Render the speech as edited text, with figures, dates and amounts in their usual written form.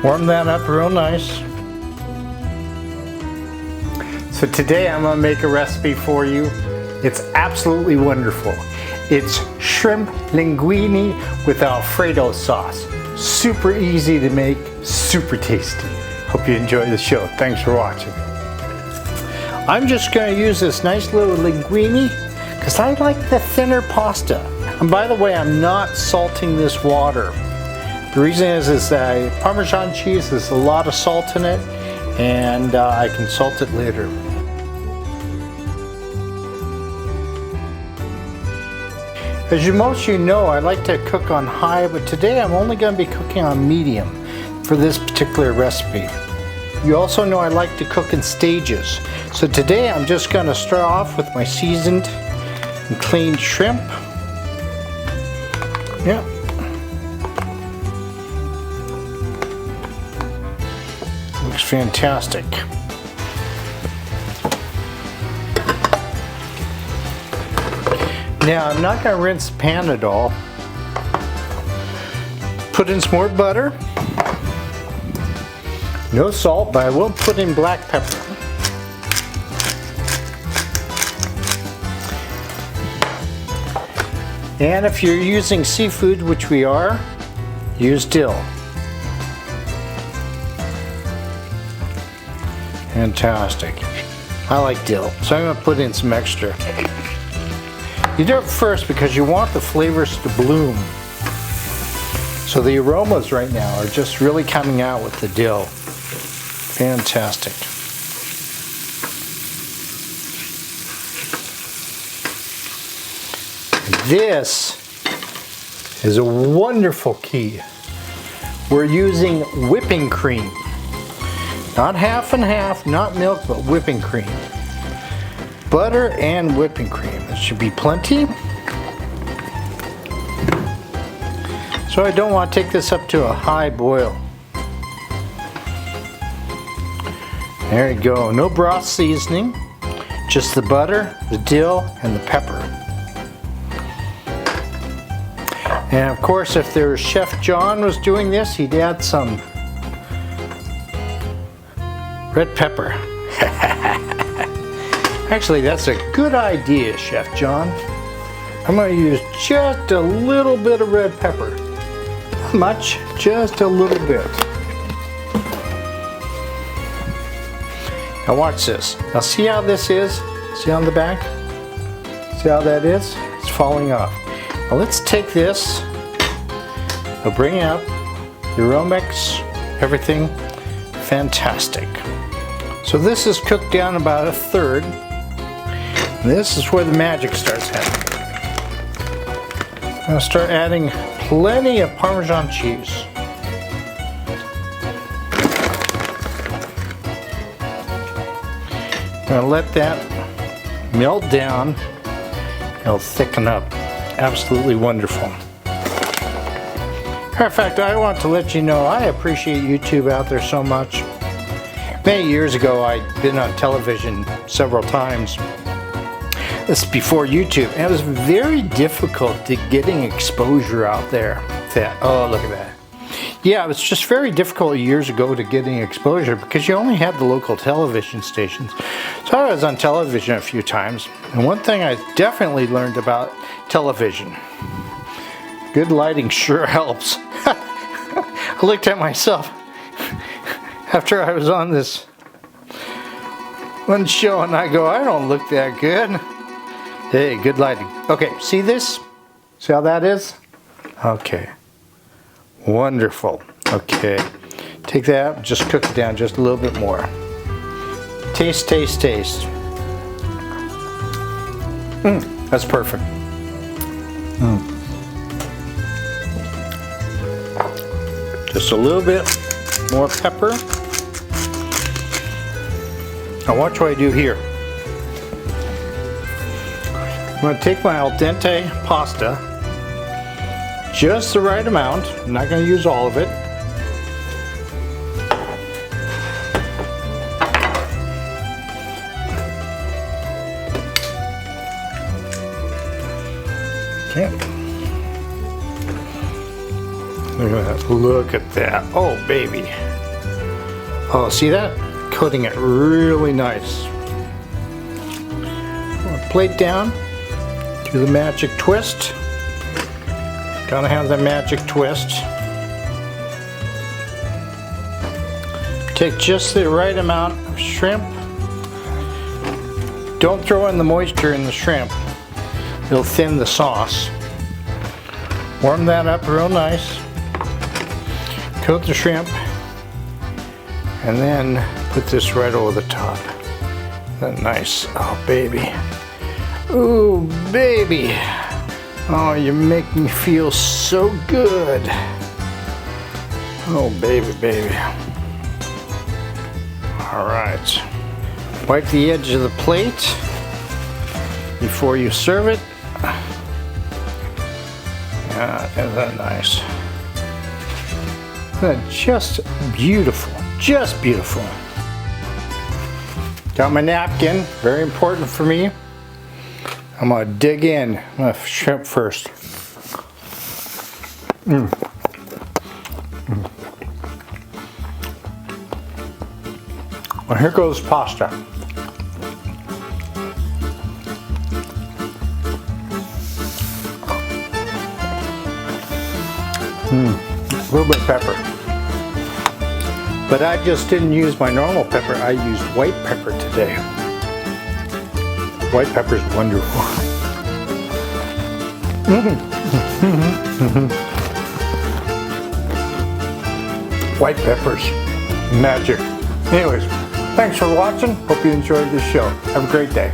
Warm that up real nice. So today I'm going to make a recipe for you. It's absolutely wonderful. It's shrimp linguine with Alfredo sauce. Super easy to make, super tasty. Hope you enjoy the show. Thanks for watching. I'm just going to use this nice little linguine because I like the thinner pasta. And by the way, I'm not salting this water. The reason is that Parmesan cheese has a lot of salt in it, and I can salt it later. As most of you know, I like to cook on high, but today I'm only going to be cooking on medium for this particular recipe. You also know I like to cook in stages. So today I'm just going to start off with my seasoned and cleaned shrimp. Yeah. Looks fantastic. Now I'm not going to rinse the pan at all. Put in some more butter. No salt, but I will put in black pepper. And if you're using seafood, which we are, use dill. Fantastic. I like dill, so I'm going to put in some extra. You do it first because you want the flavors to bloom. So the aromas right now are just really coming out with the dill. Fantastic. This is a wonderful key. We're using whipping cream. Not half and half, not milk, but whipping cream. Butter and whipping cream. There should be plenty. So I don't want to take this up to a high boil. There you go. No broth seasoning. Just the butter, the dill, and the pepper. And of course, if there was Chef John was doing this, he'd add some red pepper. Actually, that's a good idea, Chef John. I'm going to use just a little bit of red pepper. Not much, just a little bit. Now watch this. Now see how this is? See on the back? See how that is? It's falling off. Now let's take this. We'll bring it up. The aromax, everything. Fantastic. So this is cooked down about a third. This is where the magic starts happening. I'm going to start adding plenty of Parmesan cheese. I'm going to let that melt down. It'll thicken up. Absolutely wonderful. Matter of fact, I want to let you know I appreciate YouTube out there so much. Many years ago, I'd been on television several times. This is before YouTube, and it was very difficult to getting exposure out there. Oh, look at that. Yeah, it was just very difficult years ago to getting exposure because you only had the local television stations. So I was on television a few times, and one thing I definitely learned about television, good lighting sure helps. I looked at myself after I was on this one show and I go, I don't look that good. Hey, good lighting. Okay, see this? See how that is? Okay. Wonderful. Okay. Take that, just cook it down just a little bit more. Taste, taste, taste. That's perfect. Just a little bit more pepper. Now watch what I do here. I'm going to take my al dente pasta, just the right amount. I'm not going to use all of it. Okay. Look at that. Oh, baby. Oh, see that? Coating it really nice. Plate down, do the magic twist. Gotta have the magic twist. Take just the right amount of shrimp. Don't throw in the moisture in the shrimp. It'll thin the sauce. Warm that up real nice. Coat the shrimp. And then put this right over the top. That nice, oh baby. Ooh, baby. Oh, you make me feel so good. Oh, baby, baby. All right. Wipe the edge of the plate before you serve it. Isn't that nice? Just beautiful, just beautiful. Got my napkin, very important for me. I'm gonna dig in. I'm gonna shrimp first. Well, here goes pasta. A little bit of pepper. But I just didn't use my normal pepper. I used white pepper today. White pepper is wonderful. White peppers, magic. Anyways, thanks for watching. Hope you enjoyed this show. Have a great day.